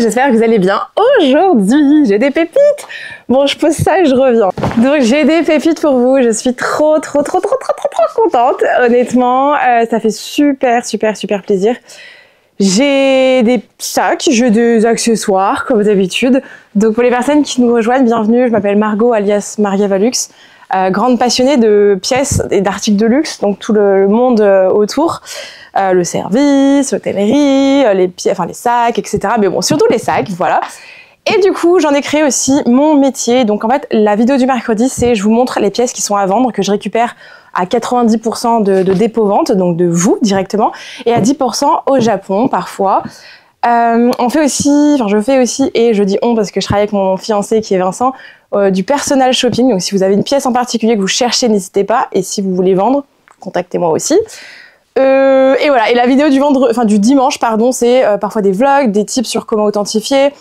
j'espère que vous allez bien. Aujourd'hui, j'ai des pépites. Bon, je pose ça et je reviens. Donc, j'ai des pépites pour vous. Je suis trop contente. Honnêtement, ça fait super plaisir. J'ai des sacs, j'ai des accessoires, comme d'habitude. Donc, pour les personnes qui nous rejoignent, bienvenue. Je m'appelle Margot, alias Maria Valux. Grande passionnée de pièces et d'articles de luxe, donc tout le monde autour. Le service, l'hôtellerie, les sacs, etc. Mais bon, surtout les sacs, voilà. Et du coup, j'en ai créé aussi mon métier. Donc en fait, la vidéo du mercredi, c'est je vous montre les pièces qui sont à vendre, que je récupère à 90% de dépôt-vente, donc de vous directement, et à 10% au Japon parfois. Je fais aussi, et je dis on parce que je travaille avec mon fiancé qui est Vincent, du personal shopping. Donc si vous avez une pièce en particulier que vous cherchez, n'hésitez pas. Et si vous voulez vendre, contactez-moi aussi. Et voilà. Et la vidéo du dimanche, pardon, c'est parfois des vlogs, des tips sur comment authentifier,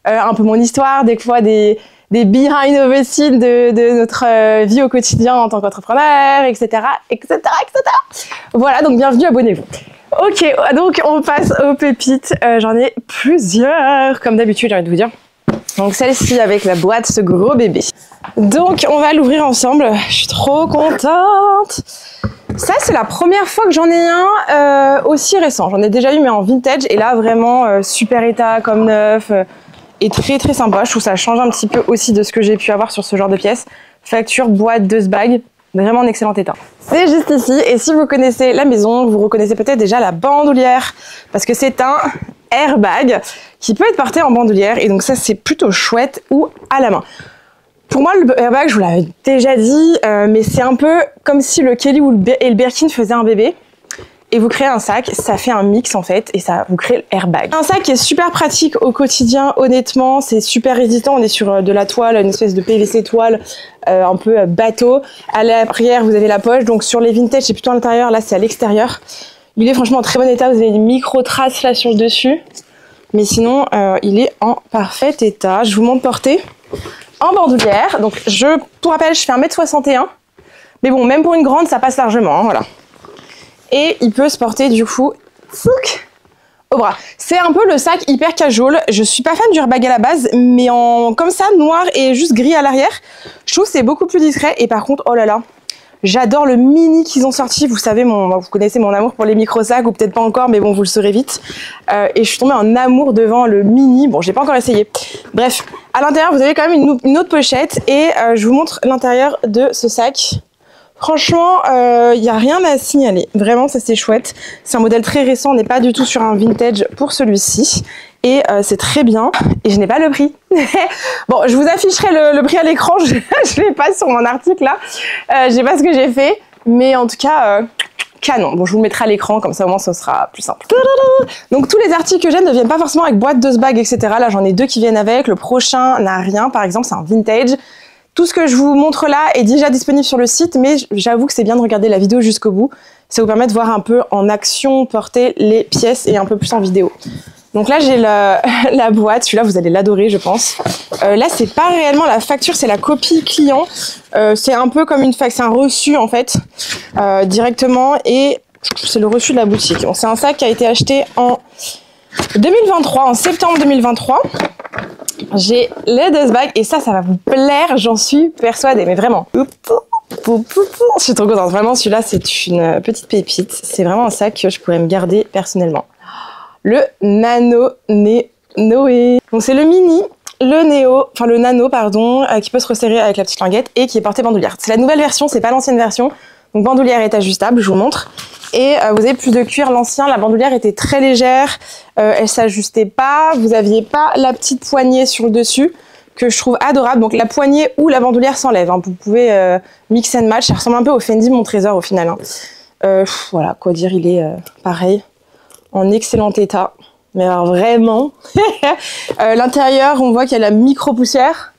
un peu mon histoire, des fois des behind the scenes de notre vie au quotidien en tant qu'entrepreneur, etc. Voilà, donc bienvenue, abonnez-vous. Ok, donc on passe aux pépites. J'en ai plusieurs, comme d'habitude, j'ai envie de vous dire. Donc celle-ci avec la boîte, ce gros bébé. Donc on va l'ouvrir ensemble. Je suis trop contente. Ça, c'est la première fois que j'en ai un aussi récent. J'en ai déjà eu, mais en vintage. Et là, vraiment super état, comme neuf. Et très sympa. Je trouve que ça change un petit peu aussi de ce que j'ai pu avoir sur ce genre de pièces. Facture, boîte, 2 bags. Vraiment en excellent état. C'est juste ici. Et si vous connaissez la maison, vous reconnaissez peut-être déjà la bandoulière. Parce que c'est un airbag qui peut être porté en bandoulière. Et donc ça, c'est plutôt chouette ou à la main. Pour moi, le airbag, je vous l'avais déjà dit, mais c'est un peu comme si le Kelly et le Birkin faisaient un bébé. Et vous créez un sac, ça fait un mix en fait, et ça vous crée l'airbag. Un sac qui est super pratique au quotidien, honnêtement, c'est super résistant. On est sur de la toile, une espèce de PVC toile, un peu bateau. À l'arrière, vous avez la poche, donc sur les vintage, c'est plutôt à l'intérieur, là c'est à l'extérieur. Il est franchement en très bon état, vous avez des micro-traces là sur le dessus. Mais sinon, il est en parfait état. Je vous montre portée en bandoulière. Donc, pour rappel, je fais 1m61. Mais bon, même pour une grande, ça passe largement, hein, voilà. Et il peut se porter du coup au bras. C'est un peu le sac hyper casual. Je suis pas fan du airbag à la base, mais comme ça, noir et juste gris à l'arrière, je trouve que c'est beaucoup plus discret. Et par contre, oh là là, j'adore le mini qu'ils ont sorti. Vous savez, vous connaissez mon amour pour les micro-sacs, ou peut-être pas encore, mais bon, vous le saurez vite. Et je suis tombée en amour devant le mini. Bon, j'ai pas encore essayé. Bref, à l'intérieur, vous avez quand même une autre pochette. Et je vous montre l'intérieur de ce sac. Franchement, il n'y a rien à signaler. Vraiment, ça c'est chouette. C'est un modèle très récent. On n'est pas du tout sur un vintage pour celui-ci. Et c'est très bien. Et je n'ai pas le prix. Bon, je vous afficherai le prix à l'écran. Je ne l'ai pas sur mon article là. Je sais pas ce que j'ai fait. Mais en tout cas, canon. Bon, je vous le mettrai à l'écran. Comme ça, au moins, ce sera plus simple. Donc, tous les articles que j'ai ne viennent pas forcément avec boîte, 2 bags, etc. Là, j'en ai 2 qui viennent avec. Le prochain n'a rien. Par exemple, c'est un vintage. Tout ce que je vous montre là est déjà disponible sur le site, mais j'avoue que c'est bien de regarder la vidéo jusqu'au bout. Ça vous permet de voir un peu en action, porter les pièces et un peu plus en vidéo. Donc là, j'ai la boîte. Celui-là, vous allez l'adorer, je pense. Là, c'est pas réellement la facture, c'est la copie client. C'est un peu comme c'est un reçu, en fait, directement. Et c'est le reçu de la boutique. Bon, c'est un sac qui a été acheté en 2023, en septembre 2023. J'ai les 2 bags et ça va vous plaire, j'en suis persuadée, mais vraiment. Je suis trop contente, vraiment celui-là c'est une petite pépite, c'est vraiment un sac que je pourrais me garder personnellement. Le Nano Noé. Donc c'est le mini, le Nano pardon, qui peut se resserrer avec la petite languette et qui est porté bandoulière. C'est la nouvelle version, c'est pas l'ancienne version. Donc bandoulière est ajustable, je vous montre. Et vous avez plus de cuir. L'ancien, la bandoulière était très légère, elle s'ajustait pas, vous aviez pas la petite poignée sur le dessus, que je trouve adorable. Donc la poignée ou la bandoulière s'enlève, hein. Vous pouvez mix and match, ça ressemble un peu au Fendi Mon Trésor au final. Hein. Voilà, quoi dire, il est pareil, en excellent état. Mais alors vraiment, l'intérieur, on voit qu'il y a la micro-poussière.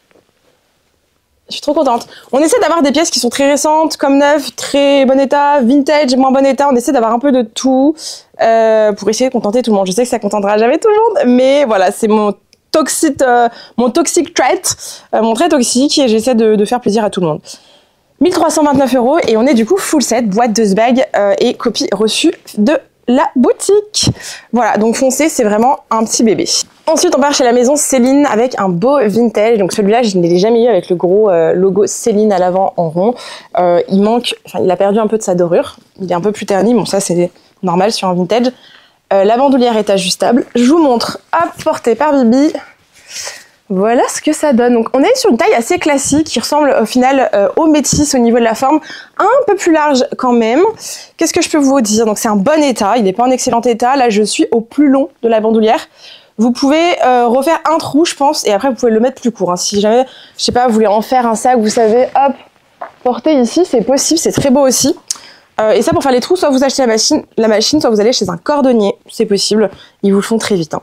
Je suis trop contente. On essaie d'avoir des pièces qui sont très récentes, comme neuves, très bon état, vintage, moins bon état. On essaie d'avoir un peu de tout pour essayer de contenter tout le monde. Je sais que ça contentera jamais tout le monde, mais voilà, c'est mon toxic trait, mon trait toxique, et j'essaie de faire plaisir à tout le monde. 1329 € et on est du coup full set, boîte de bag et copie reçue de la boutique. Voilà, donc foncez, c'est vraiment un petit bébé. Ensuite, on part chez la maison Céline avec un beau vintage. Donc celui-là, je ne l'ai jamais eu avec le gros logo Céline à l'avant en rond. Il manque, enfin, il a perdu un peu de sa dorure. Il est un peu plus terni. Bon, ça, c'est normal sur un vintage. La bandoulière est ajustable. Je vous montre, hop, portée par Bibi. Voilà ce que ça donne. Donc on est sur une taille assez classique qui ressemble au final au métis au niveau de la forme, un peu plus large quand même. Qu'est-ce que je peux vous dire? Donc c'est un bon état, il n'est pas en excellent état. Là je suis au plus long de la bandoulière. Vous pouvez refaire un trou je pense et après vous pouvez le mettre plus court. Hein. Si jamais, je sais pas, vous voulez en faire un sac, vous savez, hop, porter ici, c'est possible, c'est très beau aussi. Et ça pour faire les trous, soit vous achetez la machine, soit vous allez chez un cordonnier, c'est possible, ils vous le font très vite. Hein.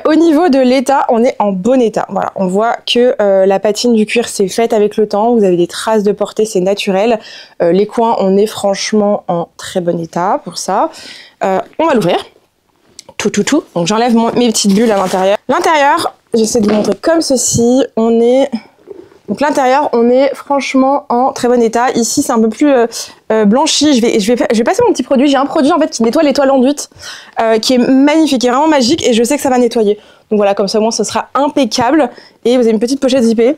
Au niveau de l'état, on est en bon état. Voilà, on voit que la patine du cuir s'est faite avec le temps. Vous avez des traces de portée, c'est naturel. Les coins, on est franchement en très bon état pour ça. On va l'ouvrir. Tout. Donc j'enlève mes petites bulles à l'intérieur. L'intérieur, j'essaie de vous montrer comme ceci. Donc l'intérieur, on est franchement en très bon état. Ici, c'est un peu plus blanchi. Je vais passer mon petit produit. J'ai un produit en fait qui nettoie les toiles enduites, qui est magnifique, qui est vraiment magique, et je sais que ça va nettoyer. Donc voilà, comme ça au moins ce sera impeccable. Et vous avez une petite pochette zippée.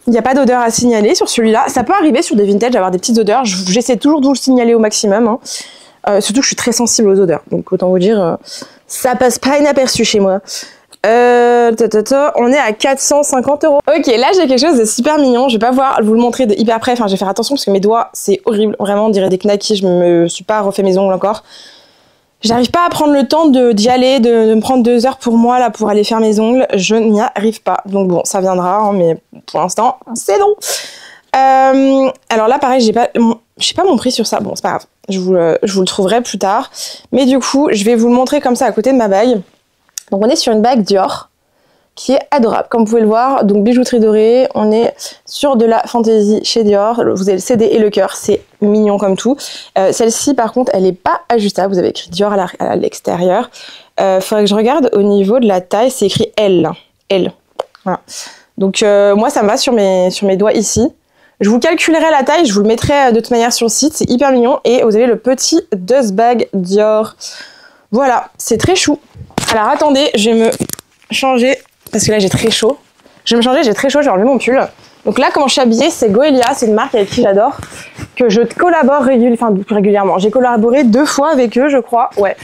Il n'y a pas d'odeur à signaler sur celui-là. Ça peut arriver sur des vintage d'avoir des petites odeurs. J'essaie toujours de vous le signaler au maximum. Hein. Surtout que je suis très sensible aux odeurs. Donc autant vous dire, ça passe pas inaperçu chez moi. On est à 450 €. Ok, là j'ai quelque chose de super mignon. Je vais pas pouvoir vous le montrer de hyper près. Enfin, je vais faire attention parce que mes doigts, c'est horrible. Vraiment, on dirait des knackis. Je me suis pas refait mes ongles encore. J'arrive pas à prendre le temps d'y aller, de me prendre 2 heures pour moi là pour aller faire mes ongles. Je n'y arrive pas. Donc bon, ça viendra, hein, mais pour l'instant, c'est non. Alors là, pareil, j'ai pas mon prix sur ça. Bon, c'est pas grave. Je vous le trouverai plus tard. Mais du coup, je vais vous le montrer comme ça à côté de ma bague. Donc on est sur une bague Dior qui est adorable, comme vous pouvez le voir. Donc bijouterie dorée, on est sur de la fantaisie chez Dior. Vous avez le CD et le cœur, c'est mignon comme tout. Celle-ci par contre, elle n'est pas ajustable. Vous avez écrit Dior à l'extérieur. Faudrait que je regarde au niveau de la taille, c'est écrit L. L. Voilà. Donc moi ça me va sur mes doigts ici. Je vous calculerai la taille, je vous le mettrai de toute manière sur le site, c'est hyper mignon. Et vous avez le petit dust bag Dior. Voilà, c'est très chou. Alors attendez, je vais me changer, parce que là j'ai très chaud. Je vais me changer, j'ai très chaud, j'ai enlevé mon pull. Donc là, comment je suis habillée, c'est Goelia, c'est une marque avec qui j'adore, que je collabore régulièrement. J'ai collaboré 2 fois avec eux, je crois, ouais.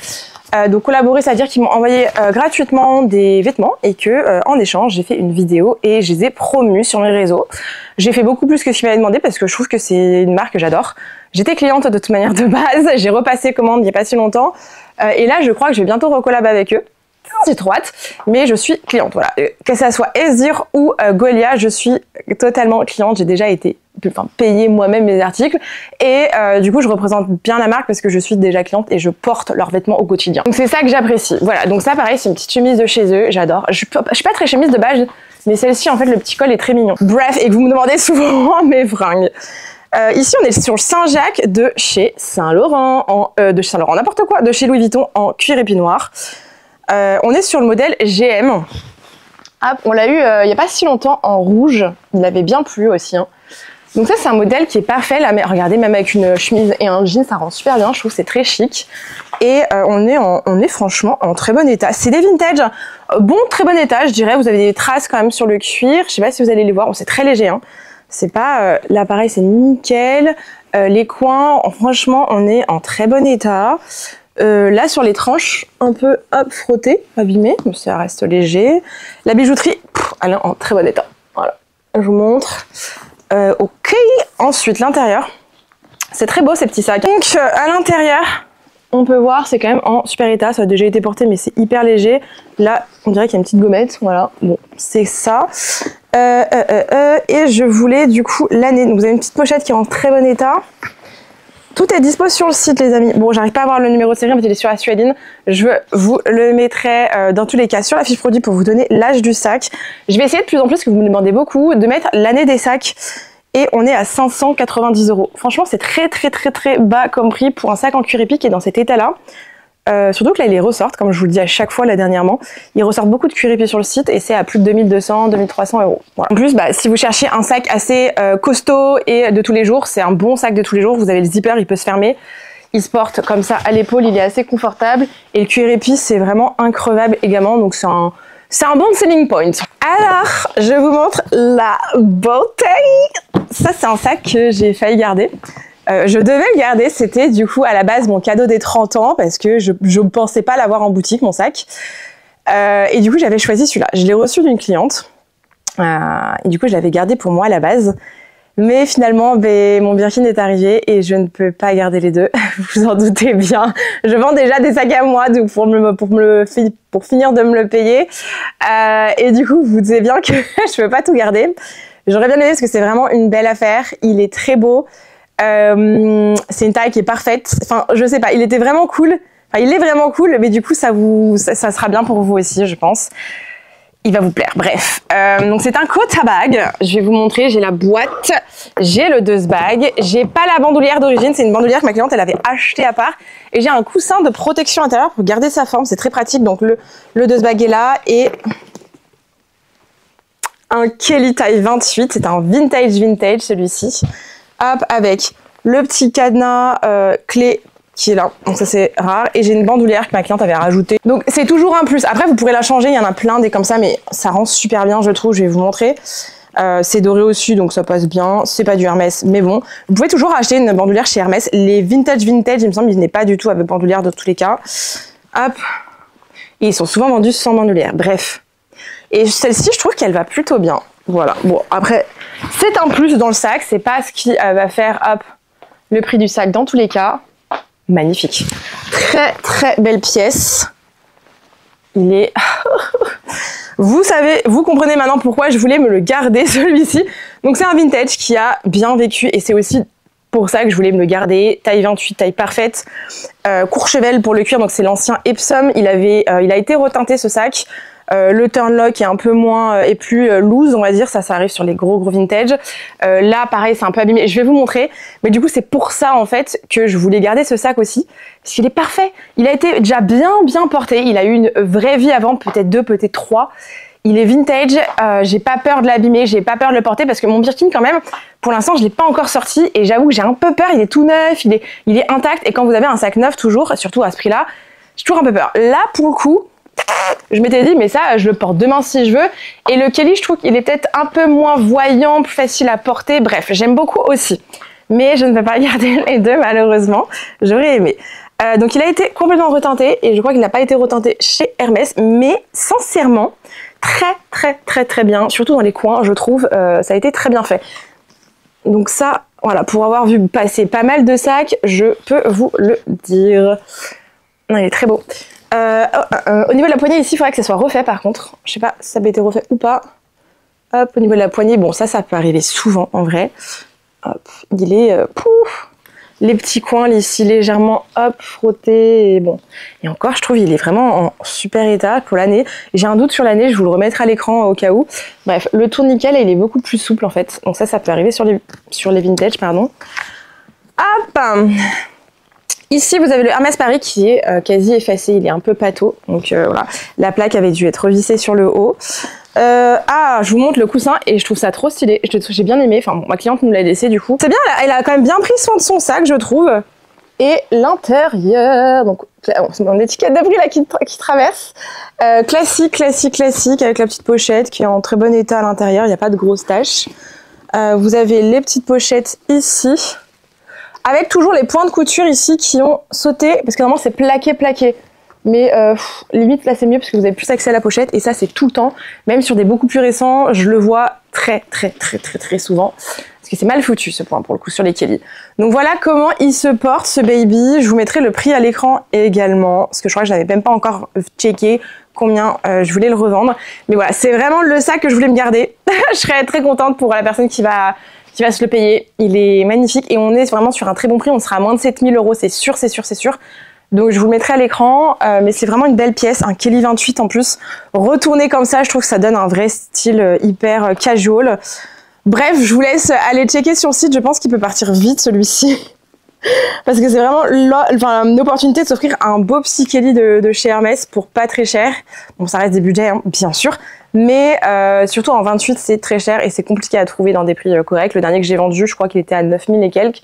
Donc collaborer, c'est-à-dire qu'ils m'ont envoyé gratuitement des vêtements et que en échange, j'ai fait une vidéo et je les ai promus sur mes réseaux. J'ai fait beaucoup plus que ce qu'ils m'avaient demandé parce que je trouve que c'est une marque que j'adore. J'étais cliente de toute manière de base, j'ai repassé commande il n'y a pas si longtemps. Et là, je crois que je vais bientôt recollab avec eux. J'ai trop hâte, mais je suis cliente, voilà. Que ça soit Esdir ou Goelia, je suis totalement cliente. J'ai déjà été payer moi-même mes articles et du coup je représente bien la marque parce que je suis déjà cliente et je porte leurs vêtements au quotidien. Donc c'est ça que j'apprécie. Voilà, donc ça pareil, c'est une petite chemise de chez eux, j'adore. Je suis pas très chemise de base, mais celle-ci en fait le petit col est très mignon. Bref, et que vous me demandez souvent mes fringues. Ici on est sur le Saint-Jacques de chez Saint-Laurent, de chez Saint-Laurent, n'importe quoi, de chez Louis Vuitton en cuir épinoir. On est sur le modèle GM. Hop, on l'a eu il n'y a pas si longtemps en rouge. Il avait bien plu aussi. Hein. Donc ça, c'est un modèle qui est parfait. Là, mais regardez, même avec une chemise et un jean, ça rend super bien. Je trouve que c'est très chic. Et on est franchement en très bon état. C'est des vintage. Bon, très bon état, je dirais. Vous avez des traces quand même sur le cuir. Je sais pas si vous allez les voir. Bon, c'est très léger. Hein. C'est pas... là, pareil, c'est nickel. Les coins, franchement, on est en très bon état. Là sur les tranches, un peu hop, frotté, abîmé, mais ça reste léger. La bijouterie, elle est en très bon état. Voilà, je vous montre. Ok, ensuite l'intérieur. C'est très beau ces petits sacs. Donc à l'intérieur, on peut voir, c'est quand même en super état. Ça a déjà été porté, mais c'est hyper léger. Là, on dirait qu'il y a une petite gommette. Voilà, bon, c'est ça. Et je voulais du coup l'année. Donc vous avez une petite pochette qui est en très bon état. Tout est dispo sur le site, les amis. Bon, j'arrive pas à avoir le numéro de série, mais il est sur la Sualine. Je vous le mettrai dans tous les cas sur la fiche produit pour vous donner l'âge du sac. Je vais essayer de plus en plus, parce que vous me demandez beaucoup, de mettre l'année des sacs. Et on est à 590 €. Franchement, c'est très bas comme prix pour un sac en cuir épique qui est dans cet état-là. Surtout que là, ils les ressortent, comme je vous le dis à chaque fois là dernièrement. Ils ressortent beaucoup de cuir épique sur le site et c'est à plus de 2200, 2300 €. Voilà. En plus, si vous cherchez un sac assez costaud et de tous les jours, c'est un bon sac de tous les jours. Vous avez le zipper, il peut se fermer. Il se porte comme ça à l'épaule, il est assez confortable. Et le cuir épice, c'est vraiment increvable également. Donc c'est un bon selling point. Alors, je vous montre la bouteille. Ça, c'est un sac que j'ai failli garder. Je devais le garder, c'était du coup à la base mon cadeau des 30 ans parce que je ne pensais pas l'avoir en boutique, mon sac. Et du coup, j'avais choisi celui-là. Je l'ai reçu d'une cliente. Et du coup, je l'avais gardé pour moi à la base. Mais finalement, mon Birkin est arrivé et je ne peux pas garder les deux. Vous en doutez bien. Je vends déjà des sacs à moi donc pour finir de me le payer. Et du coup, vous vous doutez bien que je ne peux pas tout garder. J'aurais bien aimé parce que c'est vraiment une belle affaire. Il est très beau. C'est une taille qui est parfaite. Enfin, je sais pas, il était vraiment cool. Enfin, il est vraiment cool, mais du coup, ça sera bien pour vous aussi, je pense. Il va vous plaire. Bref, donc c'est un coat à bag. Je vais vous montrer. J'ai la boîte, j'ai le dust bag. J'ai pas la bandoulière d'origine. C'est une bandoulière que ma cliente elle avait achetée à part. Et j'ai un coussin de protection intérieure pour garder sa forme. C'est très pratique. Donc le dust bag est là et un Kelly taille 28. C'est un vintage celui-ci. Hop, avec le petit cadenas clé qui est là, donc ça c'est rare, et j'ai une bandoulière que ma cliente avait rajoutée. Donc c'est toujours un plus. Après vous pourrez la changer, il y en a plein des comme ça, mais ça rend super bien je trouve, je vais vous montrer. C'est doré au-dessus donc ça passe bien, c'est pas du Hermès mais bon. Vous pouvez toujours acheter une bandoulière chez Hermès. Les vintage il me semble, il n'est pas du tout avec bandoulière dans tous les cas. Hop, et ils sont souvent vendus sans bandoulière, bref. Et celle-ci je trouve qu'elle va plutôt bien. Voilà, bon après c'est un plus dans le sac, c'est pas ce qui va faire hop le prix du sac dans tous les cas. Magnifique. Très très belle pièce. Il est... Vous savez, vous comprenez maintenant pourquoi je voulais me le garder celui-ci. Donc c'est un vintage qui a bien vécu et c'est aussi pour ça que je voulais me le garder. Taille 28, taille parfaite. Courchevel pour le cuir, donc c'est l'ancien Epsom. Il a été reteinté ce sac. Le turnlock est un peu moins et plus loose, on va dire. Ça arrive sur les gros vintage. Là, pareil, c'est un peu abîmé. Je vais vous montrer. Mais du coup, c'est pour ça, en fait, que je voulais garder ce sac aussi. Parce qu'il est parfait. Il a été déjà bien porté. Il a eu une vraie vie avant, peut-être 2, peut-être 3. Il est vintage. J'ai pas peur de l'abîmer. J'ai pas peur de le porter parce que mon Birkin, quand même, pour l'instant, je l'ai pas encore sorti. Et j'avoue que j'ai un peu peur. Il est tout neuf. Il est intact. Et quand vous avez un sac neuf, toujours, surtout à ce prix-là, j'ai toujours un peu peur. Là, pour le coup, je m'étais dit, mais ça, je le porte demain si je veux. Et le Kelly, je trouve qu'il est peut-être un peu moins voyant, plus facile à porter. Bref, j'aime beaucoup aussi. Mais je ne peux pas garder les deux, malheureusement. J'aurais aimé. Donc, il a été complètement reteinté. Et je crois qu'il n'a pas été reteinté chez Hermès. Mais sincèrement, très bien. Surtout dans les coins, je trouve. Ça a été très bien fait. Donc ça, voilà, pour avoir vu passer pas mal de sacs, je peux vous le dire. Non, il est très beau. Au niveau de la poignée ici, il faudrait que ça soit refait par contre. Je sais pas si ça a été refait ou pas. Hop, au niveau de la poignée, bon ça peut arriver souvent en vrai. Hop, il est pouf, les petits coins ici légèrement hop frottés et bon. Et encore, je trouve il est vraiment en super état pour l'année. J'ai un doute sur l'année, je vous le remettrai à l'écran au cas où. Bref, le tourniquet là, il est beaucoup plus souple en fait. Donc ça peut arriver sur les vintage, pardon. Hop. Ici, vous avez le Hermès Paris qui est quasi effacé, il est un peu pâteau. Donc voilà, la plaque avait dû être revissée sur le haut. Je vous montre le coussin et je trouve ça trop stylé. J'ai bien aimé, enfin bon, ma cliente nous l'a laissé du coup. C'est bien, elle a quand même bien pris soin de son sac, je trouve. Et l'intérieur, donc c'est mon étiquette de prix là qui traverse. Classique, avec la petite pochette qui est en très bon état à l'intérieur, il n'y a pas de grosses taches. Vous avez les petites pochettes ici. Avec toujours les points de couture ici qui ont sauté, parce que normalement c'est plaqué. Mais limite là c'est mieux parce que vous avez plus accès à la pochette et ça c'est tout le temps. Même sur des beaucoup plus récents, je le vois très souvent. Parce que c'est mal foutu ce point pour le coup sur les Kelly. Donc voilà comment il se porte ce baby. Je vous mettrai le prix à l'écran également. Parce que je crois que je n'avais même pas encore checké combien je voulais le revendre. Mais voilà, c'est vraiment le sac que je voulais me garder. Je serais très contente pour la personne qui va se le payer. Il est magnifique et on est vraiment sur un très bon prix. On sera à moins de 7 000 €, c'est sûr. Donc je vous le mettrai à l'écran. Mais c'est vraiment une belle pièce, un Kelly 28 en plus. Retourné comme ça, je trouve que ça donne un vrai style hyper casual. Bref, je vous laisse aller checker sur le site. Je pense qu'il peut partir vite celui-ci. Parce que c'est vraiment une opportunité de s'offrir un beau petit Kelly de chez Hermès pour pas très cher. Bon, ça reste des budgets, hein, bien sûr. Mais surtout en 28, c'est très cher et c'est compliqué à trouver dans des prix corrects. Le dernier que j'ai vendu, je crois qu'il était à 9 000 et quelques.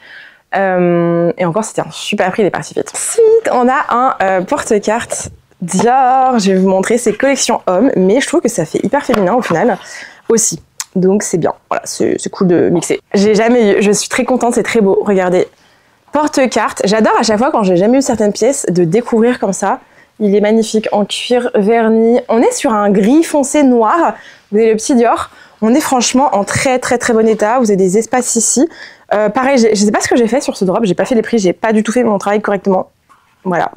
Et encore, c'était un super prix, il est parti vite. Ensuite, on a un porte-carte Dior. Je vais vous montrer ces collections hommes, mais je trouve que ça fait hyper féminin au final aussi. Donc c'est bien, voilà, c'est cool de mixer. J'ai jamais eu, je suis très contente, c'est très beau, regardez. Porte-carte, j'adore à chaque fois quand j'ai jamais eu certaines pièces de découvrir comme ça. Il est magnifique en cuir verni. On est sur un gris foncé noir, vous avez le petit Dior. On est franchement en très bon état, vous avez des espaces ici. Pareil, je sais pas ce que j'ai fait sur ce drop, j'ai pas fait les prix, j'ai pas du tout fait mon travail correctement. Voilà,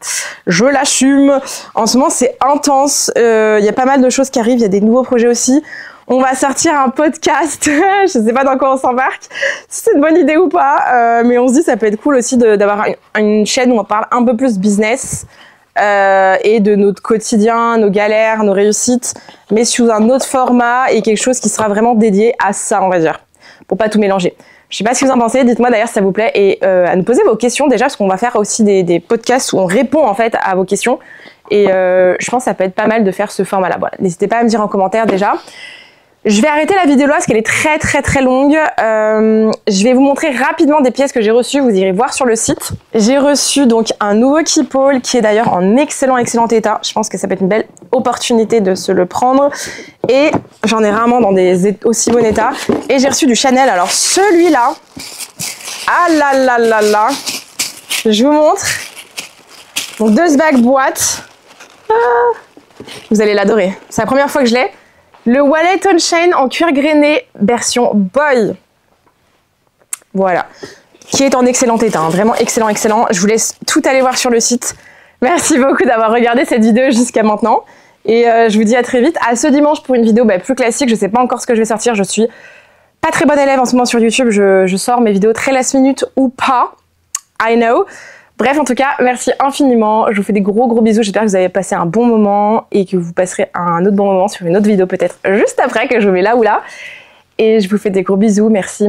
je l'assume. En ce moment, c'est intense. Il y a pas mal de choses qui arrivent. Il y a des nouveaux projets aussi. On va sortir un podcast. Je sais pas dans quoi on s'embarque, si c'est une bonne idée ou pas. Mais on se dit ça peut être cool aussi d'avoir une chaîne où on parle un peu plus business et de notre quotidien, nos galères, nos réussites, mais sous un autre format et quelque chose qui sera vraiment dédié à ça, on va dire, pour pas tout mélanger. Je sais pas ce que vous en pensez, dites-moi d'ailleurs si ça vous plaît et à nous poser vos questions déjà parce qu'on va faire aussi des podcasts où on répond en fait à vos questions et je pense que ça peut être pas mal de faire ce format-là. Voilà, n'hésitez pas à me dire en commentaire déjà. Je vais arrêter la vidéo là parce qu'elle est très longue. Je vais vous montrer rapidement des pièces que j'ai reçues, vous irez voir sur le site. J'ai reçu donc un nouveau Keepall qui est d'ailleurs en excellent état. Je pense que ça peut être une belle opportunité de se le prendre. Et j'en ai rarement dans des aussi bon état. Et j'ai reçu du Chanel. Alors celui-là, ah là, je vous montre. Donc 2 bagues boîte. Vous allez l'adorer. C'est la première fois que je l'ai. Le Wallet on Chain en cuir grainé version boy. Voilà. Qui est en excellent état. Hein. Vraiment excellent. Je vous laisse tout aller voir sur le site. Merci beaucoup d'avoir regardé cette vidéo jusqu'à maintenant. Et je vous dis à très vite. À ce dimanche pour une vidéo plus classique. Je sais pas encore ce que je vais sortir. Je suis pas très bonne élève en ce moment sur YouTube. Je sors mes vidéos très last minute ou pas. I know. Bref, en tout cas, merci infiniment. Je vous fais des gros bisous. J'espère que vous avez passé un bon moment et que vous passerez un autre bon moment sur une autre vidéo peut-être juste après que je vous mets là ou là. Et je vous fais des gros bisous. Merci.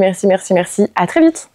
À très vite.